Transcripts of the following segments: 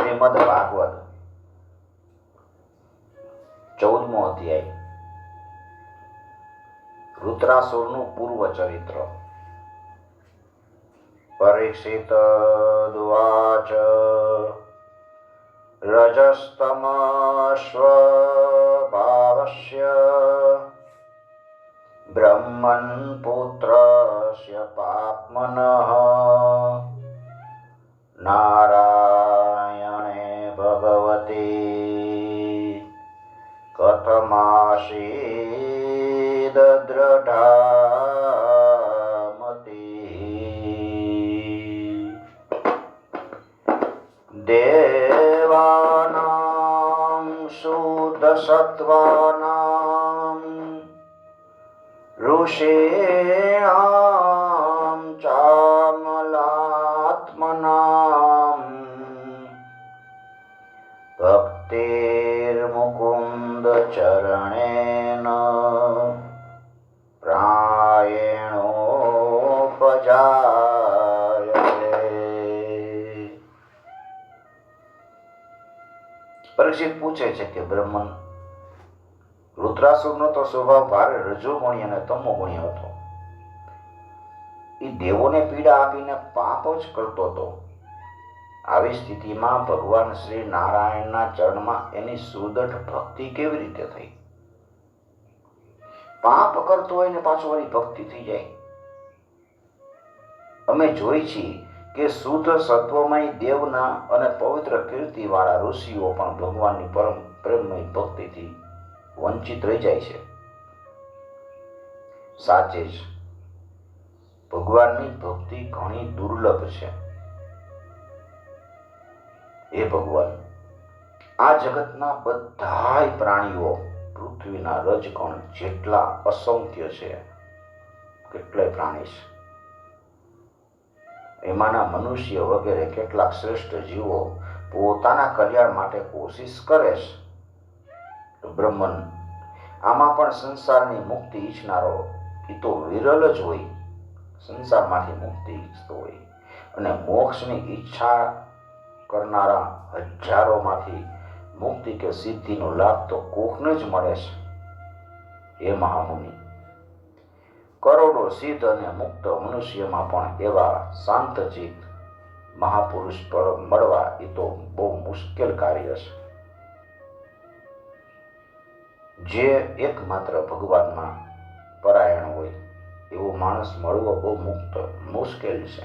શ્રીમદ ભાગવત 14મો અધ્યાય રુદ્રાસુરનું પૂર્વ ચરિત્ર. પરીક્ષિત ઉવાચ રજસ્તમશ્વભાવસ્ય બ્રહ્મન પુત્રસ્ય પાપ્મનઃ નારાયણે ભગવતી કથમાસીદ દ્રઢામતી. દેવાનાં શુદ્ધ સત્વાનાં ઋષીણાં ચામલાત્મનાં ભક્તિર્મુકુન્દ ચરણેન પ્રાયેણોપજાયતે. પરીક્ષિત પૂછે છે કે બ્રહ્મન, રુદ્રાસુરનો તો સ્વભાવ ભારે રજોગુણી અને તમોગુણી હતો. એ દેવોને પીડા આપીને પાપ જ કરતો હતો. આવી સ્થિતિમાં ભગવાન શ્રી નારાયણના ચરણમાં એની સુદૃઢ ભક્તિ કેવી રીતે થઈ? પાપ કરતો હોય ને પાછો વળી ભક્તિ થઈ જાય. અમે જોઈ છીએ કે શુદ્ધ સત્વમય દેવના અને પવિત્ર કીર્તિ વાળા ઋષિઓ પણ ભગવાનની પરમ પ્રેમમય ભક્તિથી વંચિત રહી જાય છે. સાચે જ ભગવાનની ભક્તિ ઘણી દુર્લભ છે. હે ભગવાન, આ જગતના બધાય પ્રાણીઓ પૃથ્વીના રજકણ જેટલા અસંખ્ય છે, કેટલાય પ્રાણી છે, એમાંના મનુષ્ય વગેરે કેટલાક શ્રેષ્ઠ જીવો પોતાના કલ્યાણ માટે કોશિશ કરે છે. બ્રહ્મન, આમાં પણ સંસારની મુક્તિ ઈચ્છનારો એ તો વિરલ જ હોય. સંસારમાંથી મુક્તિ ઈચ્છતો હોય અને મોક્ષની ઈચ્છા કરનારા હજારોમાંથી મુક્તિ કે સિદ્ધિનો લાભ તો કોકને જ મળે છે. હે મહામુનિ, કરોડો સિદ્ધ અને મુક્ત મનુષ્યમાં પણ એવા શાંતચિત્ત મહાપુરુષ મળવા એ તો બહુ મુશ્કેલ કાર્ય છે. જે એકમાત્ર ભગવાનમાં પરાયણ હોય એવો માણસ મળવો બહુ મુશ્કેલ છે.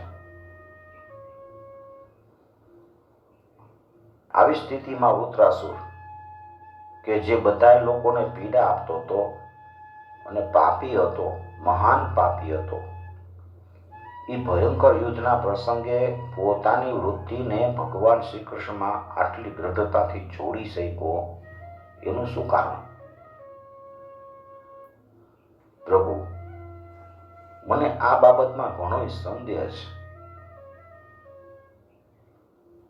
આવી સ્થિતિમાં રુદ્રાસુર કે જે બધા લોકોને પીડા આપતો હતો અને પાપી હતો, મહાન પાપી હતો, એ ભયંકર યુદ્ધના પ્રસંગે પોતાની વૃત્તિને ભગવાન શ્રી કૃષ્ણમાં આટલી દ્રઢતાથી જોડી શક્યો, એનું શું કારણ? પ્રભુ, મને આ બાબતમાં ઘણો સંદેહ છે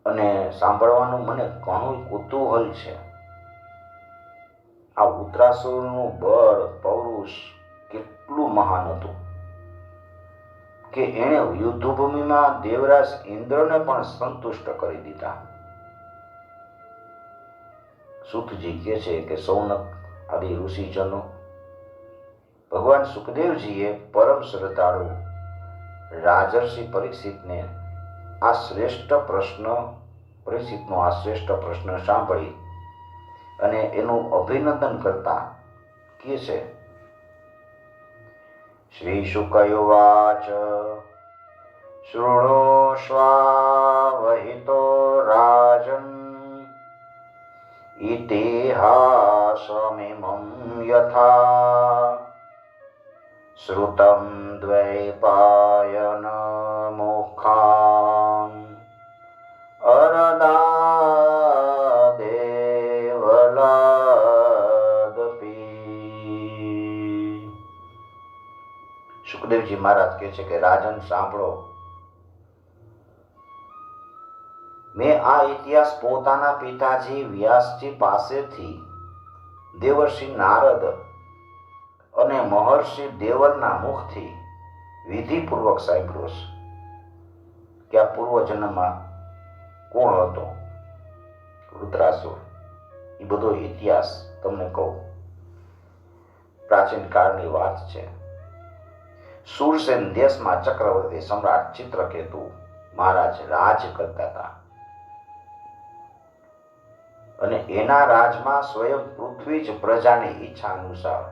અને સાંભળવાનું મને ઘણું કુતૂહલ છે. આ રુદ્રાસુરનું બળ, પૌરુષ કેટલું મહાન હતું કે એણે યુદ્ધભૂમિમાં દેવરાજ ઇન્દ્રને પણ સંતુષ્ટ કરી દીધા. સુતજી કહે છે કે સૌનક આદિ ઋષિજનો ભગવાન સુખદેવજીએ પરમ શ્રદ્ધાળુ રાજર્ષિ પરીક્ષિતનો આ શ્રેષ્ઠ પ્રશ્ન સાંભળી અને એનું અભિનંદન કરતા કહે છે, શ્રી શુક ઉવાચ શૃણોષ્વાવહિતો રાજન ઇતિહાસમિમં યથા શ્રુતં દ્વૈપાયન મુખાન અરદાદેવલાદપી. સુખદેવજી મહારાજ કહે છે કે રાજન, સાંભળો, મેં આ ઇતિહાસ પોતાના પિતાજી વ્યાસજી પાસેથી દેવર્ષિ નારદ અને મહર્ષિ દેવલના મુખથી વિધિપૂર્વક સાંભળ્યો છે કે આ પૂર્વજન્મમાં કોણ હતો વૃત્રાસુર, એ બધો ઇતિહાસ તમને કહું. પ્રાચીન કાળની વાત છે. સુરસેન દેશમાં ચક્રવર્તી સમ્રાટ ચિત્રકેતુ મહારાજ રાજ કરતા હતા અને એના રાજમાં સ્વયં પૃથ્વી જ પ્રજાની ઈચ્છા અનુસાર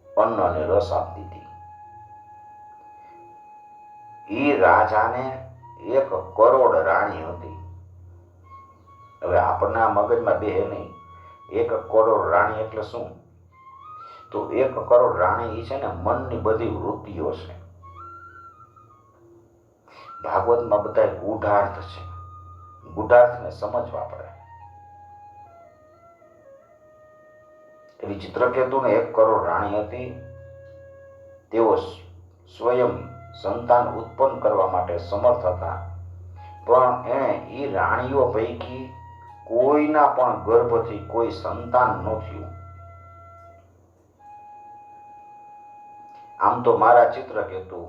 અન્ન અને રસ આપતી હતી. એ રાજાને 1 કરોડ રાણી હતી. હવે આપણને આ મગજમાં બે નહીં, 1 કરોડ રાણી એટલે શું? તો 1 કરોડ રાણી એ છે ને મનની બધી વૃત્તિઓ છે. ભાગવતમાં બધા ગૂઢાર્થ છે, ગૂઢાર્થને સમજવા પડે. એવી ચિત્રકેતુને 1 કરોડ રાણી હતી. તેઓ સ્વયં સંતાન ઉત્પન્ન કરવા માટે સમર્થ હતા, પણ એણે એ રાણીઓ પૈકી કોઈના પણ ગર્ભથી કોઈ સંતાન ન થયું. આમ તો મારા ચિત્રકેતુ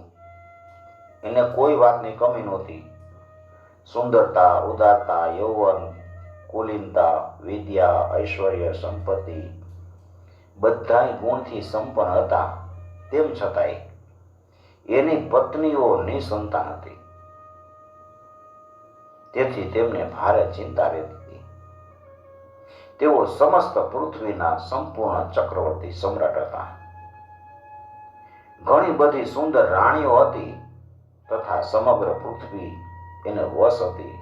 એને કોઈ વાતની કમી નહોતી. સુંદરતા, ઉદારતા, યૌવન, કુલીનતા, વિદ્યા, ઐશ્વર્ય, સંપત્તિ બધાય ગુણથી સંપન્ન હતા. તેમ છતાંય એની પત્નીઓ નિસંતાન હતી. તેથી તેમને ભારે ચિંતા રહેતી હતી. તેઓ સમસ્ત પૃથ્વીના સંપૂર્ણ ચક્રવર્તી સમ્રાટ હતા. ઘણી બધી સુંદર રાણીઓ હતી તથા સમગ્ર પૃથ્વી એને વશ હતી.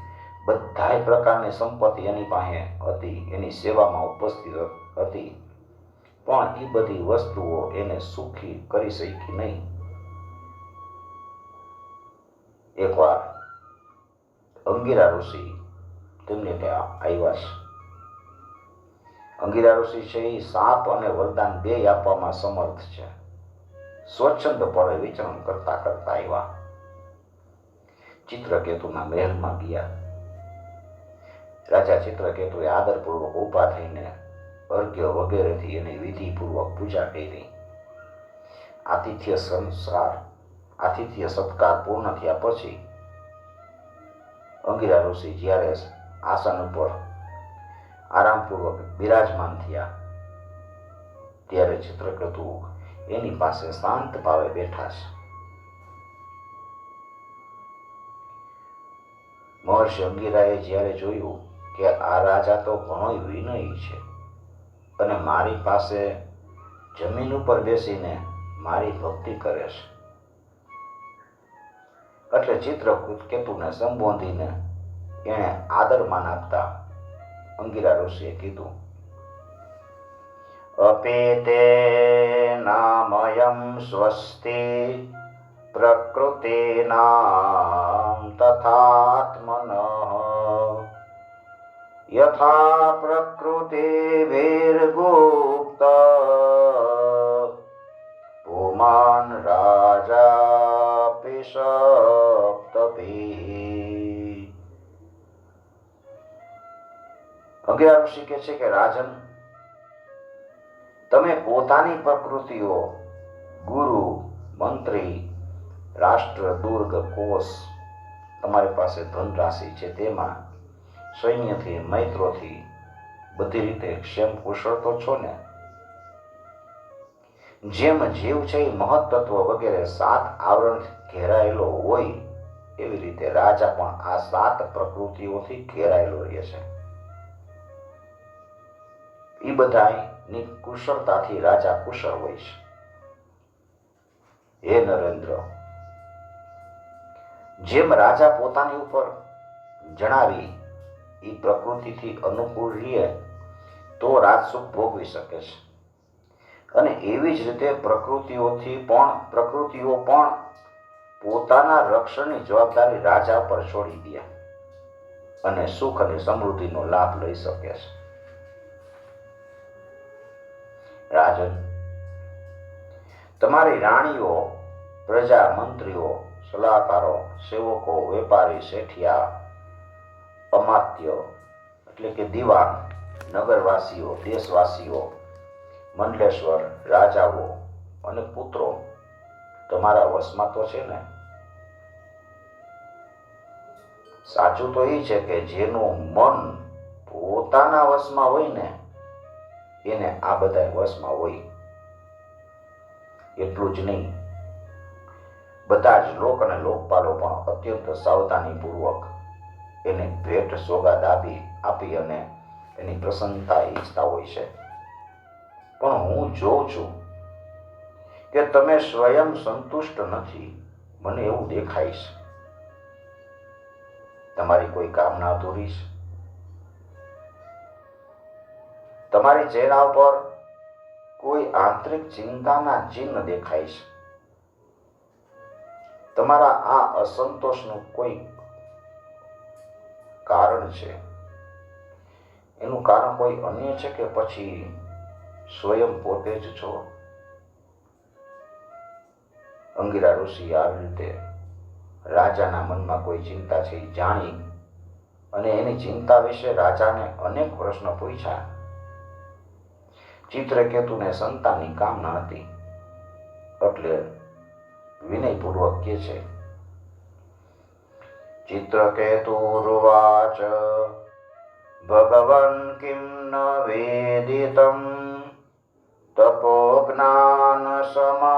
બધાય પ્રકારની સંપત્તિ એની પાસે હતી, એની સેવામાં ઉપસ્થિત હતી. પણ એ બધી વસ્તુઓ એને સુખી કરી શકી નહીં. એકવાર અંગિરા ઋષિ તેમને ત્યાં આવ્યા છે. અંગિરા ઋષિ છે એ શાપ અને વરદાન બે આપવામાં સમર્થ છે. સ્વચ્છંદપણે વિચરણ કરતા કરતા આવ્યા. ચિત્રકેતુના મહેલમાં ગયા. રાજા ચિત્રકેતુએ આદરપૂર્વક ઊભા થઈને અર્ઘ્ય વગેરેથી એની વિધિપૂર્વક પૂજા કરી. આતિથ્ય સત્કાર પૂર્ણ થયા પછી અંગિરા ઋષિ જ્યારે આસન ઉપર આરામપૂર્વક બિરાજમાન થયા ત્યારે ચિત્રકેતુ એની પાસે શાંત ભાવે બેઠા છે. મહર્ષિ અંગિરાએ જ્યારે જોયું કે આ રાજા તો ઘણો વિનયી છે અને મારી પાસે જમીન ઉપર બેસીને મારી ભક્તિ કરે છે, એટલે ચિત્રકેતુને સંબોધીને એણે આદરમાન આપતા અંગિરા ઋષિએ કીધું, અપેતે નામયમ સ્વસ્તિ પ્રકૃતિનામ તથાત્મનઃ યથા પ્રકૃતિર્ગુપ્ત પુમાન રાજા પિશપ્તભિઃ. અંગિરા ઋષિ કહે છે કે રાજન, તમે પોતાની પ્રકૃતિઓ ગુરુ, મંત્રી, રાષ્ટ્ર, દુર્ગ, કોષ, તમારી પાસે ધન રાશિ છે, તેમાં સૈન્યથી, મૈત્રોથી બધી રીતે ક્ષેમ કુશળ તો છો ને. જેમ જીવ છે એ મહત્તત્વ વગેરે 7 આવરણ ઘેરાયેલો હોય એવી રીતે રાજા પણ આ 7 પ્રકૃતિઓથી ઘેરાયેલો રહે છે. એ બધાની કુશળતાથી રાજા કુશળ હોય છે. હે નરેન્દ્ર, જેમ રાજા પોતાની ઉપર જણાવી એ પ્રકૃતિથી અનુકૂળ રહે તો રાજસુખ ભોગવી શકે છે, અને એવી જ રીતે પ્રકૃતિઓ પણ પોતાના રક્ષણની જવાબદારી રાજા પર છોડી દે અને સુખ અને સમૃદ્ધિનો લાભ લઈ શકે છે. રાજન, તમારી રાણીઓ, પ્રજા, મંત્રીઓ, સલાહકારો, સેવકો, વેપારી, શેઠિયા, અમાત્ય એટલે કે દિવાન, નગરવાસીઓ, દેશવાસીઓ, મંડલેશ્વર, રાજાઓ અને પુત્રો તમારા વશમાં તો છે ને. સાચું તો એ છે કે જેનું મન પોતાના વશમાં હોય ને એને આ બધા વશમાં હોય. એટલું જ નહીં, બધા જ લોક અને લોકપાલો પણ અત્યંત સાવધાનીપૂર્વક એને ભેટ સોગાદ આપી અને એની પ્રસન્નતા ઈચ્છતા હોય છે. પણ હું જોઉં છું કે તમે સ્વયં સંતુષ્ટ નથી. મને એવું દેખાય છે તમારી કોઈ કામના અધૂરી છે. તમારી ચહેરા પર કોઈ આંતરિક ચિંતાના ચિહ્ન દેખાય છે. તમારા આ અસંતોષનું કોઈ કારણ છે. એનું કારણ કોઈ અન્ય છે કે પછી સ્વયં પોતે જ છો? અંગિરા ઋષિ આવી રીતે રાજાના મનમાં કોઈ ચિંતા છે એ જાણી અને એની ચિંતા વિશે રાજાને અનેક પ્રશ્ન પૂછ્યા. ચિત્રકેતુને સંતાનની કામના હતી એટલે વિનયપૂર્વક કહે છે, ચિત્રકેતુર્વાચ ભગવન કિમ ન વેદિતમ તપો જ્ઞાન સમાધિભિઃ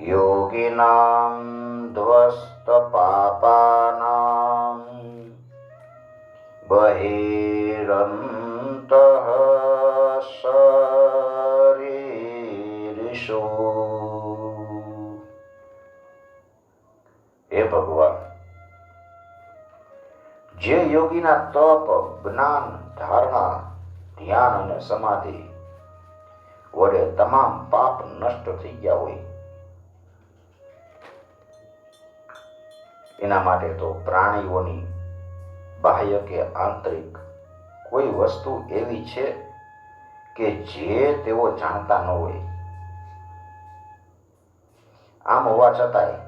યોગિનામ ધ્વસ્ત પાપાનામ બહિરંતઃ શરીરિષુ. હે ભગવાન, જે યોગીના તપ, જ્ઞાન, ધારણા, ધ્યાન અને સમાધિ વડે તમામ પાપ નષ્ટ થઈ ગયા હોય, એના માટે તો પ્રાણીઓની બાહ્ય કે આંતરિક કોઈ વસ્તુ એવી છે કે જે તેઓ જાણતા ન હોય. આમ હોવા છતાંય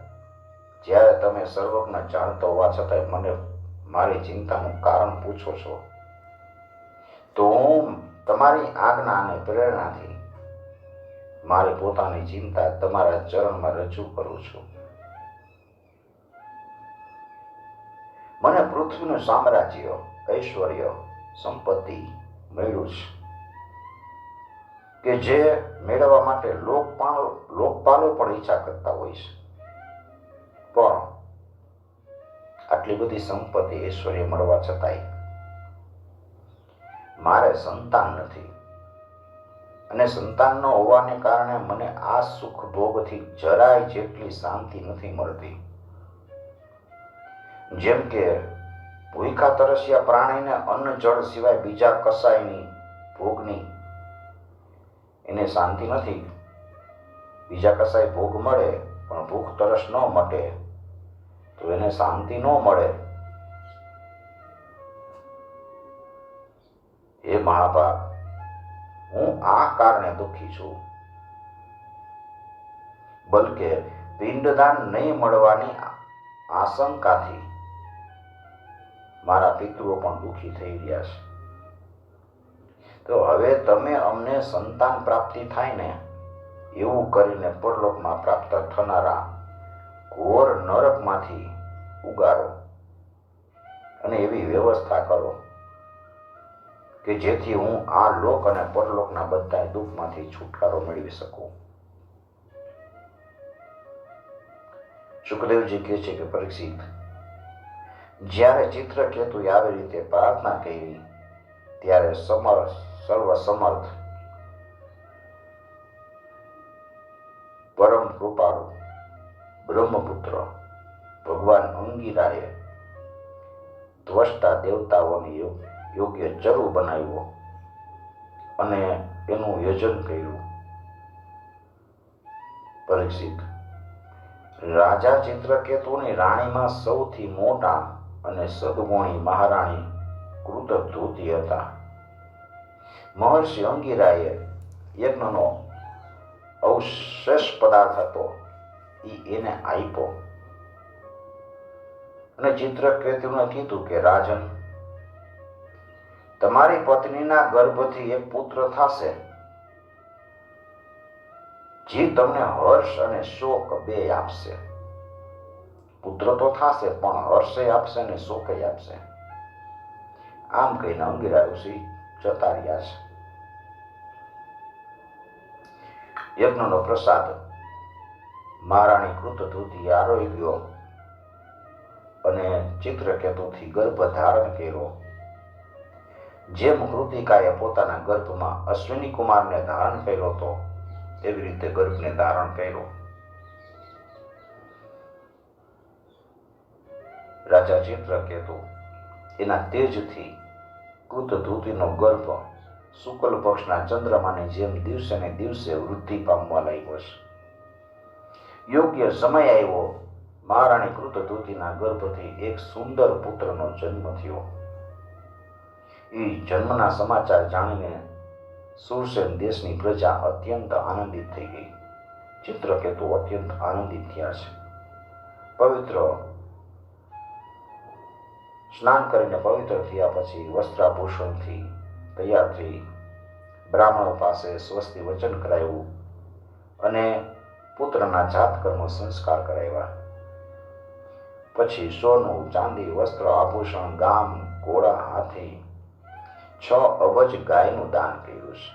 જ્યારે તમે સર્વજ્ઞ જાણતો હોવા છતાંય મને મારી ચિંતાનું કારણ પૂછો છો, તો હું તમારી આજ્ઞા અને પ્રેરણાથી મારી પોતાની ચિંતા તમારા ચરણમાં રજૂ કરું છું. મને પૃથ્વીનું સામ્રાજ્ય, ઐશ્વર્ય, સંપત્તિ મળ્યું છે કે જે મેળવવા માટે લોકપાલો પણ ઈચ્છા કરતા હોય છે. પણ આટલી બધી સંપત્તિ, ઐશ્વર્ય મળવા છતાંય મારે સંતાન નથી અને સંતાન ન હોવાને કારણે મને આ સુખ ભોગથી જરાય જેટલી શાંતિ નથી મળતી. જેમ કે ભૂખ્યા તરસ્યા પ્રાણીને અન્ન જળ સિવાય બીજા કશાયની ભોગની એને શાંતિ નથી. બીજા કશાય ભોગ મળે પણ ભૂખ તરસ ન મટે તો એને શાંતિ ન મળે. હે મહાભાગ, હું આ કારણે દુઃખી છું. બલકે પિંડદાન નહીં મળવાની આશંકાથી મારા પિતૃઓ પણ દુઃખી થઈ રહ્યા છે. તો હવે તમે અમને સંતાન પ્રાપ્તિ થાય ને એવું કરીને પરલોકમાં પ્રાપ્ત થનારા ઘોર નરકમાંથી ઉગારો અને એવી વ્યવસ્થા કરો કે જેથી હું આ લોક અને પરલોકના બધા દુઃખમાંથી છુટકારો મેળવી શકું. સુખદેવજી કહે છે કે પરીક્ષિત, જ્યારે ચિત્રકેતુએ આવી રીતે પ્રાર્થના કરી ત્યારે સર્વસમર્થ પરમ કૃપાળુ બ્રહ્મપુત્ર ભગવાન અંગિરાએ ત્વષ્ટા દેવતાઓને યોગ્ય ચરુ બનાવ્યો અને એનું યજન કર્યું. પરીક્ષિત, રાજા ચિત્રકેતુની રાણીમાં સૌથી મોટા અને સદગુણી મહારાણી કૃતધૂતિ હતા. મહર્ષિ અંગિરાએ યજ્ઞનો અવશેષ પદાર્થ હતો એને આપ્યો અને ચિત્રકેતુને કીધું કે રાજન, તમારી પત્નીના ગર્ભથી એક પુત્ર થશે જે તમને હર્ષ અને શોક બે આપશે. પુત્ર તો થશે, પણ હર્ષે આપશે ને શોકે આપશે. આમ કહીને અંગીરા ઋષિ જતા રહ્યા છે. યજ્ઞનો પ્રસાદ મહારાણી કૃતધૂતી આરોહી ગયો અને ચિત્રકેતુથી ગર્ભ ધારણ કર્યો. જેમ કૃતિકાએ પોતાના ગર્ભમાં અશ્વિની કુમારને ધારણ કર્યો હતો, એવી રીતે ગર્ભને ધારણ કર્યો. રાજા ચિત્રકેતુ એના તેજથી કૃતધૂતીનો ગર્ભ શુક્લ પક્ષના ચંદ્રમાની જેમ દિવસે ને દિવસે વૃદ્ધિ પામવા લાગ્યો છે. યોગ્ય સમય આવ્યો, મહારાણી કૃતધૂતીના ગર્ભથી એક સુંદર પુત્રનો જન્મ થયો. એ જન્મના સમાચાર જાણીને સુરસેન દેશની પ્રજા અત્યંત આનંદિત થઈ ગઈ. ચિત્રકેતુ અત્યંત આનંદિત થયા છે. પવિત્ર સ્નાન કરીને પવિત્ર થયા પછી વસ્ત્રાભૂષણથી તૈયાર થઈ બ્રાહ્મણો પાસે સ્વસ્તિ વચન કરાવ્યું અને પુત્રના જાતકર્મ સંસ્કાર કરાવ્યા. પછી સોનું, ચાંદી, વસ્ત્ર, આભૂષણ, ગામ, ઘોડા, હાથી, 6 અબજ ગાયનું દાન કર્યું છે.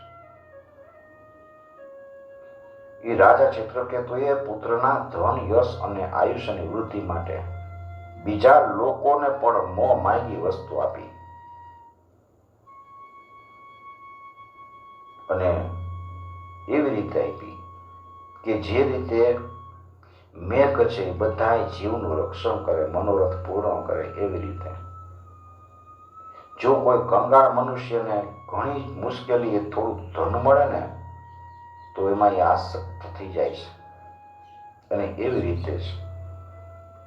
એ રાજા ચિત્રકેતુએ પુત્રના ધન, યશ અને આયુષ્યની વૃદ્ધિ માટે બીજા લોકોને પણ મોં માંગી વસ્તુ આપી અને એવી રીતે આપી કે જે રીતે મેઘ છે બધાય જીવનું રક્ષણ કરે, મનોરથ પૂર્ણ કરે, એવી રીતે. જો કોઈ કંગાળ મનુષ્યને ઘણી મુશ્કેલીએ થોડું ધન મળે ને તો એમાં એ આસક્ત થઈ જાય છે. અને એવી રીતે જ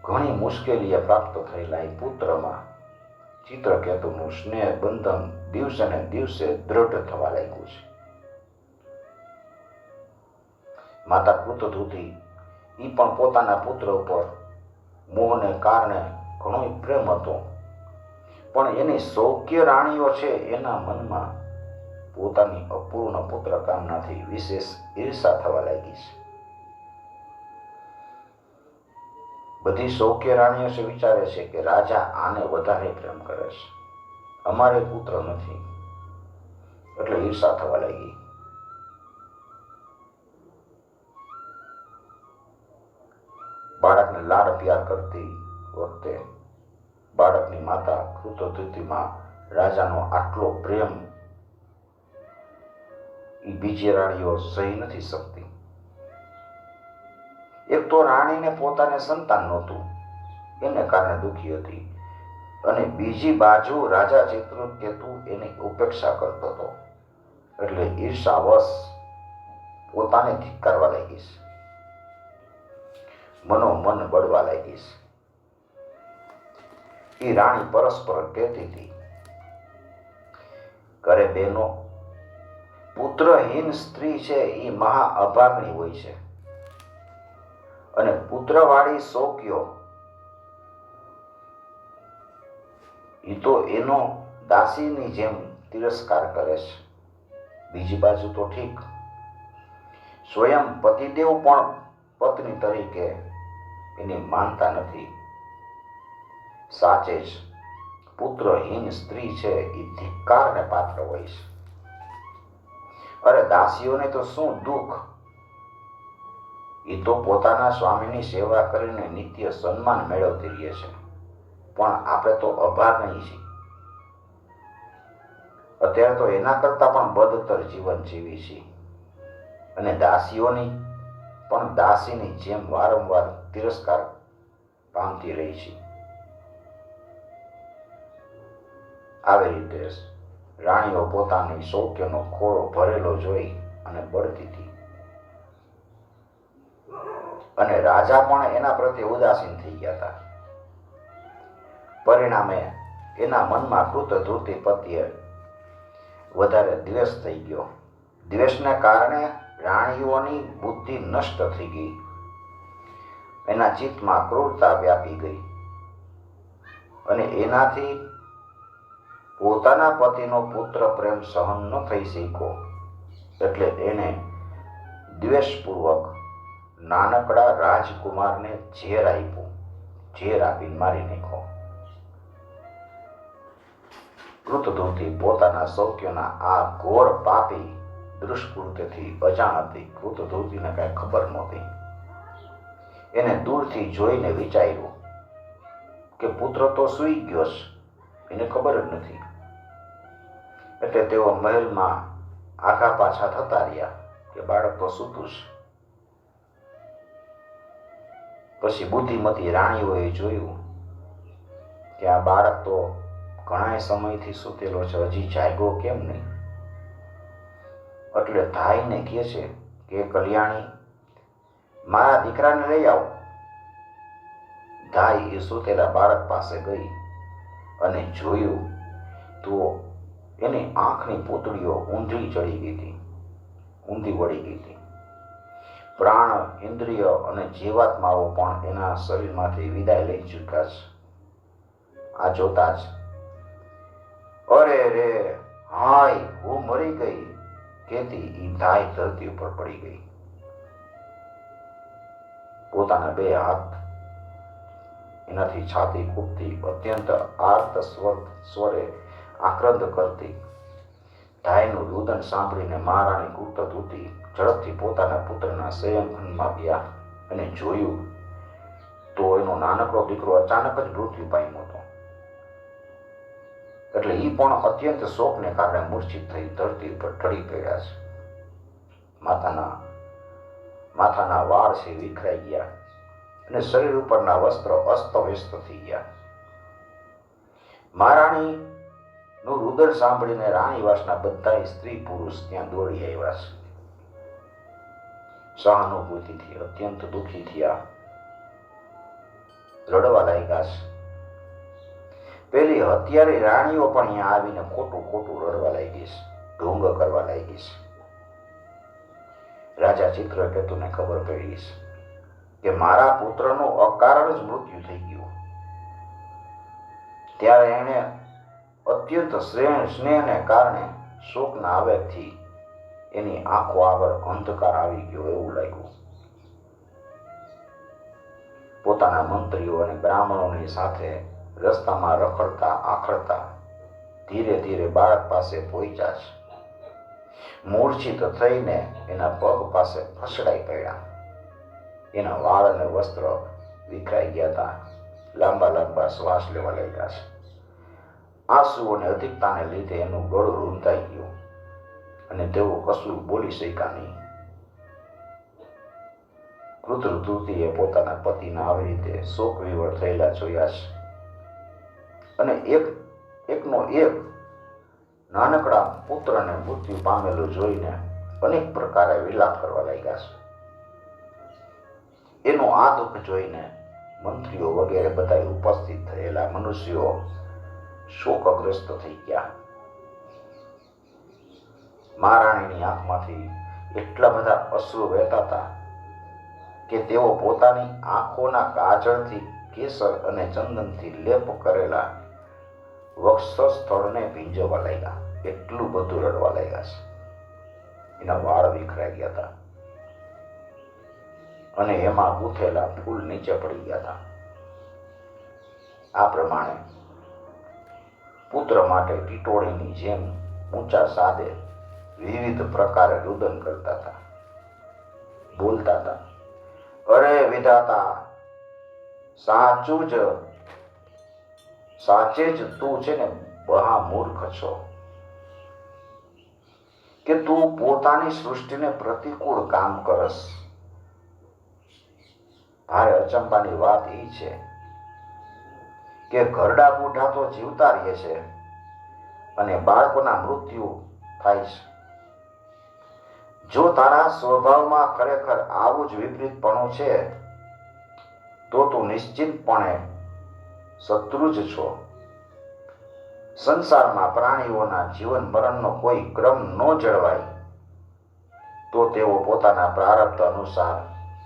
ઘણી મુશ્કેલીએ પ્રાપ્ત થયેલા એ પુત્રમાં ચિત્રકેતુનું સ્નેહ બંધન દિવસે ને દિવસે દ્રઢ થવા લાગ્યું છે. માતા કૃતધૂતી એ પણ પોતાના પુત્ર ઉપર મોહને કારણે ઘણો પ્રેમ હતો, પણ એની સૌખ્ય રાણીઓ છે એના મનમાં પોતાની અપૂર્ણ પુત્ર કામનાથી વિશેષ ઈર્ષા થવા લાગી છે. બધી સૌખ્ય રાણીઓ છે વિચારે છે કે રાજા આને વધારે પ્રેમ કરે છે, અમારે પુત્ર નથી, એટલે ઈર્ષા થવા લાગી. બાળકને લાડ પ્યાર કરતી વખતે બાળકની માતા કૃતધૂતીમાં રાજાનો આટલો પ્રેમ એ બીજી રાણીઓ સહી નથી શકતી. એક તો રાણીને પોતાને સંતાન નહોતું, એને કારણે દુઃખી હતી, અને બીજી બાજુ રાજા ચિત્રકેતુ એની ઉપેક્ષા કરતો હતો, એટલે ઈર્ષાવશ પોતાને ધિક્કારવા લાગીશ, મનોમન બળવા લાગીશ. એ રાણી પરસ્પર કહેતી હતી, કરે બેનો, પુત્રહીન સ્ત્રી છે એ મહા અભાગણી હોય છે, અને પુત્રવાળી શોક્યો એ તો એનો દાસીની જેમ તિરસ્કાર કરે છે. બીજી બાજુ તો ઠીક, સ્વયં પતિદેવ પણ પત્ની તરીકે એની માનતા નથી. સાચે જ પુત્રહીન સ્ત્રી છે એ ધિક્કારને પાત્ર હોય છે. અરે દાસીઓને તો શું દુઃખ, એ તો પોતાના સ્વામીની સેવા કરીને નિત્ય સન્માન મેળવતી રહે છે, પણ આપણે તો અભાગણી છીએ. અત્યારે તો એના કરતા પણ બદતર જીવન જીવી છીએ, અને દાસીઓની પણ દાસીની જેમ વારંવાર તિરસ્કાર પામતી રહી છે. આવી રીતે રાણીઓ પોતાની શોક્યનો ખોળો ભરેલો જોઈ અને બળતી હતી, અને રાજા પણ એના પ્રત્યે ઉદાસીન થઈ ગયા હતા. પરિણામે એના મનમાં કૃતધૂતી પ્રત્યે વધારે દ્વેષ થઈ ગયો. દ્વેષને કારણે રાણીઓની બુદ્ધિ નષ્ટ થઈ ગઈ, એના ચિત્તમાં ક્રૂરતા વ્યાપી ગઈ, અને એનાથી પોતાના પતિનો પુત્ર પ્રેમ સહન ન થઈ શક્યો, એટલે એને દ્વેષપૂર્વક નાનકડા રાજકુમારને ઝેર આપ્યું ઝેર આપીને મારી નાખો. કૃતધૂતી પોતાના સૌખ્યના આ ઘોર પાપી દુષ્કૃત્યથી અજાણ હતી. કૃતધૂતીને કઈ ખબર નહોતી. એને દૂરથી જોઈને વિચાર્યું કે પુત્ર તો સૂઈ ગયો છે, એને ખબર જ નથી. એટલે તેઓ મહેલમાં આઘા પાછા થતા રહ્યા કે બાળક તો સૂતું છે. પછી બુદ્ધિમતી રાણીઓએ જોયું કે આ બાળક તો ઘણા સમયથી સૂતેલો છે, હજી જાગ્યો કેમ નહીં? એટલે ધાઈને કહે છે કે કલ્યાણી, મારા દીકરાને લઈ આવો. ધાઈ એ સૂતેલા બાળક પાસે ગઈ અને જોયું તો એની આંખની પૂતળીઓ ઊંધી ચડી ગઈ હતી, ઊંધી વળી ગઈ હતી. પ્રાણ, ઇન્દ્રિય અને જીવાત્માઓ પણ એના શરીરમાંથી વિદાય લઈ ચૂક્યા છે. આ જોતા જ અરે રે હાય, હું મરી ગઈ કહેતી ઈ ધાઈ ધરતી ઉપર પડી ગઈ. પોતાના બે હાથ એનાથી છાતી કૂપતી, અત્યંત આર્ત સ્વરે આક્રંદ કરતી. ધાઈનું રુદન સાંભળીને મહારાણી કૃતધૂતી ઝડપથી પોતાના પુત્રના શયનખંડમાં ગયા અને જોયું તો એનો નાનકડો દીકરો અચાનક જ મૃત્યુ પામ્યો હતો. એટલે એ પણ અત્યંત શોકને કારણે મૂર્છિત થઈ ધરતી પર ઢળી પડ્યા છે. માથાના વાળ છે વિખરાઈ ગયા અને શરીર ઉપરના વસ્ત્ર અસ્તવ્યસ્ત થઈ ગયા. મહારાણી નું રુદન સાંભળીને રાણીવાસના બધા સ્ત્રી પુરુષ ત્યાં દોડી આવ્યા છે. સહાનુભૂતિથી અત્યંત દુઃખી થયા, રડવા લાગ્યા છે. પેલી હત્યારી રાણીઓ પણ અહીંયા આવીને ખોટું ખોટું રડવા લાગી છે, ઢોંગ કરવા લાગી છે. રાજા ચિત્રકેતુને ખબર પડી છે કે મારા પુત્રનું અકારણ જ મૃત્યુ થઈ ગયું. ત્યારે એણે અત્યંત સ્નેહને કારણે શોકના આવેગથી એની આંખો આગળ અંધકાર આવી ગયો એવું લાગ્યું. પોતાના મંત્રીઓ અને બ્રાહ્મણોની સાથે રસ્તામાં રખડતા આખડતા ધીરે ધીરે બાળક પાસે પહોંચ્યા છે. મૂર્છિત થઈને એના પગ પાસે ફસડાઈ પડ્યા. એના વાળ અને વસ્ત્ર વિખરાઈ ગયા હતા. લાંબા લાંબા શ્વાસ લેવા લાગ્યા છે. આંસુઓની અધિકતાને લીધે એનું ગળું રૂંધાઈ ગયું અને તેઓ કશું બોલી શક્યા નહીં. કૃતધૂતીએ પોતાના પતિને આવી રીતે શોક વિવળ થયેલા જોયા છે અને એકનો એક નાનકડા પુત્રને મૃત્યુ પામેલું જોઈને અનેક પ્રકારે વિલાપ કરવા લાગ્યા છે. એનું આ દુઃખ જોઈને મંત્રીઓ વગેરે બધા ઉપસ્થિત થયેલા મનુષ્યો શોકગ્રસ્ત થઈ ગયા. મહારાણીની આંખમાંથી એટલા બધા અશ્રુ વહેતા હતા કે તેઓ પોતાની આંખોના કાજળથી કેસર અને ચંદનથી લેપ કરેલા વક્ષસ્થળને ભીંજવવા લાગ્યા. એટલું બધું રડવા લાગ્યા છે. એના વાળ વિખરાઈ ગયા હતા અને એમાં ગૂંથેલા ફૂલ નીચે પડી ગયા હતા. આ પ્રમાણે પુત્ર માટે ટીટોળીની જેમ ઊંચા સાદે વિવિધ પ્રકારે રુદન કરતા હતા, બોલતા હતા, અરે વિધાતા, સાચે જ તું છે ને બહા મૂર્ખ છો કે તું પોતાની સૃષ્ટિને પ્રતિકૂળ કામ કરસ. ભારે અચંબાની વાત એ છે કે ઘરડા બુઢા તો જીવતા રહે છે અને બાળકોના મૃત્યુ થાય છે. જો તારા સ્વભાવમાં ખરેખર આવું જ વિપરીતપણું છે તો તું નિશ્ચિતપણે શત્રુ જ છો. સંસારમાં પ્રાણીઓના જીવન મરણનો કોઈ ક્રમ ન જળવાય તો તેઓ પોતાના પ્રારબ્ધ અનુસાર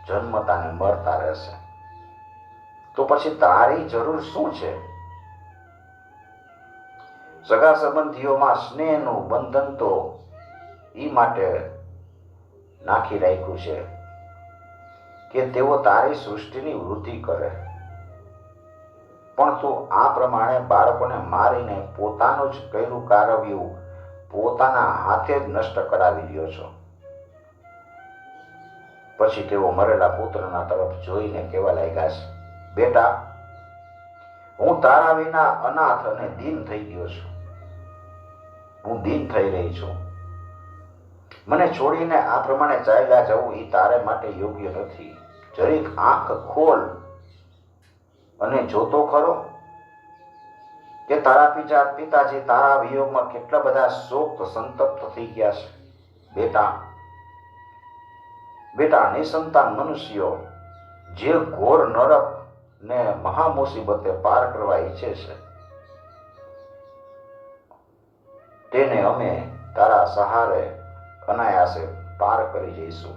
જન્મતા ને મરતા રહેશે. તો પછી તારી જરૂર શું છે? સગા સંબંધીઓમાં સ્નેહનું બંધન તો ઈ માટે નાખી રાખ્યું છે કે તેઓ તારી સૃષ્ટિની વૃદ્ધિ કરે પણ તું આ પ્રમાણે બાળકોને મારીને પોતાનું જ કર્યું કારવ્યું પોતાના હાથે જ નષ્ટ કરાવી રહ્યો છો. પછી તેઓ મરેલા પુત્રના તરફ જોઈને કહેવા લાગ્યા છે, બેટા, હું તારા વિના અનાથ અને દીન થઈ ગયો છું. હું દીન થઈ રહી છું. મને છોડીને આ પ્રમાણે ચાલ્યા જવું એ તારે માટે યોગ્ય નથી. જરીક આંખ ખોલ અને જોતો ખરો કે તારા પિતાજી તારા વિયોગમાં કેટલા બધા શોક સંતપ્ત થઈ ગયા છે. બેટા, નિસંતાન મનુષ્યો જે ઘોર નરક ને મહા મુસીબતે પાર કરવા ઈચ્છે છે તેને અમે તારા સહારે અનાયાસે પાર કરી જઈશું.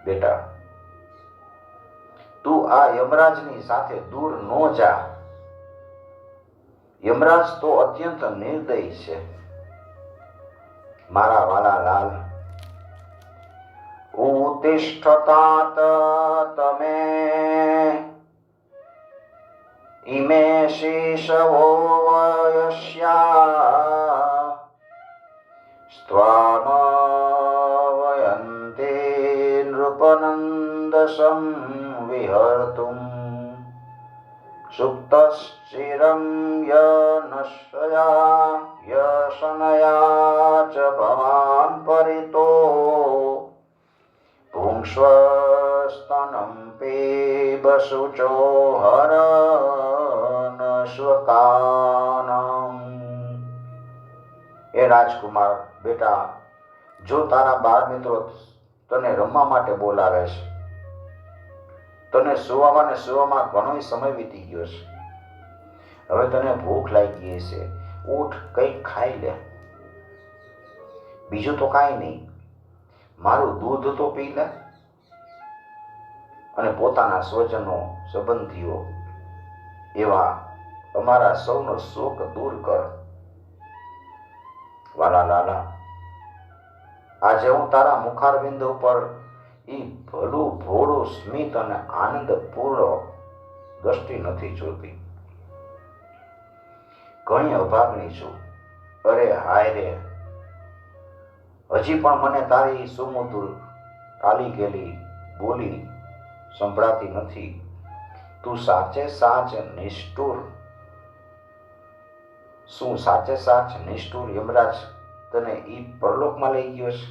બેટા, તું આ યમરાજની સાથે દૂર ન જા. યમરાજ તો અત્યંત નિર્દયી છે. મારા વાલા લાલ, ઉત્તિષ્ઠતાત તમે ઇમે શીશવો વયસ્યા સ્ત્વામ વયંતે નૃપનંદ સંવિહર્તુમ સુપ્તશ્ચિરં યનશયા યશનયા ચ ભવાન પરિતો પુંસ્વસ્તનં પીબશુચો હરન શ્વકાનમ. એ રાજકુમાર, બેટા, જો તારા બાળ મિત્રો તને રમવા માટે બોલાવે છે, તને સુવામાં ઘણો સમય વીતી ગયો છે, હવે તને ભૂખ લાગી છે, ઉઠ, કંઈક ખાઈ લે. બીજું તો કાંઈ નહીં, મારું દૂધ તો પી લે અને પોતાના સ્વજનો સંબંધીઓ એવા અમારા સૌનો શોક દૂર કર. વાલા લાલા, આજે હું તારા મુખારબિંદ ઉપર ઈ ભલું ભોળું સ્મિત અને આનંદપૂર્ણ દ્રષ્ટિ નથી જોતી. ઘણી અભાગણી છું. અરે હાય રે, હજી પણ મને તારી સુમધુર કાલી ગેલી બોલી સંભળાતી નથી. તું સાચે સાચ નિષ્ઠુર યમરાજ તને ઈ પરલોકમાં લઈ ગયો છે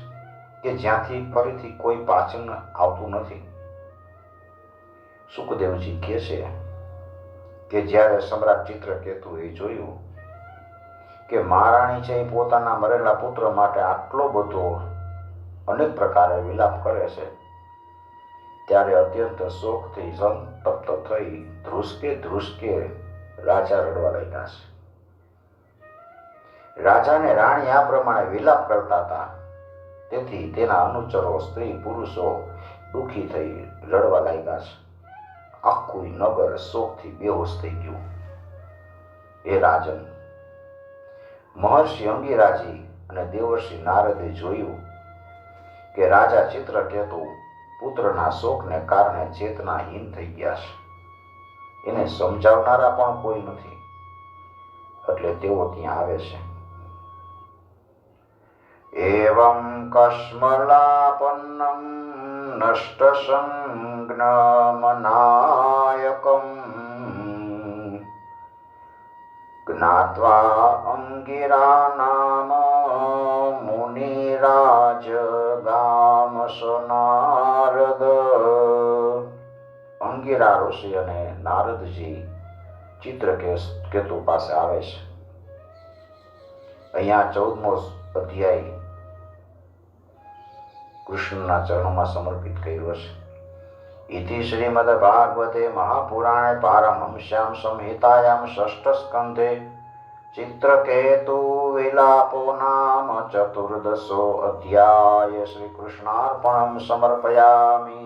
કે જ્યાંથી ફરીથી કોઈ પાછળ આવતું નથી. સુખદેવજી કહે છે કે જ્યારે સમ્રાટ ચિત્રકેતુએ જોયું કે મહારાણી છે એ પોતાના મરેલા પુત્ર માટે આટલો બધો અનેક પ્રકારે વિલાપ કરે છે, ત્યારે અત્યંત શોકથી સંતપ્ત થઈ ધ્રુસકે રાજા રડવા લાગ્યા છે. રાજા ને રાણી આ પ્રમાણે વિલાપ કરતા હતા, તેથી તેના અનુચરો, સ્ત્રી પુરુષો દુઃખી થઈ રડવા લાગ્યા છે. આખું નગર શોકથી બેહોશ થઈ ગયું. એ રાજન, મહર્ષિ અંગિરાજી અને દેવર્ષિ નારદે જોયું કે રાજા ચિત્રકેતુ પુત્રના શોકને કારણે ચેતનાહીન થઈ ગયા છે. એને સમજાવનારા પણ કોઈ નથી, એટલે તેઓ ત્યાં આવે છે. એવં કસ્મલાપન્નમ નષ્ટસંજ્ઞમનાયકમ જ્ઞાત્વા અંગિરા નામ મુનિરાજ ગામ નારદ. અંગિરા ઋષિ અને નારદજી ચિત્રકેતુ પાસે આવે છે. અહીંયા 14મો અધ્યાય કૃષ્ણના ચરણોમાં સમર્પિત કર્યો છે. ઇતિ શ્રીમદ ભાગવતે મહાપુરાણે પારમહંસ્યામ સંહિતાયામ ષષ્ઠ સ્કંધે ચિત્રકેતુ વિલાપો નામ ચતુર્દશો અધ્યાય. શ્રી કૃષ્ણાર્પણમ સમર્પયામિ.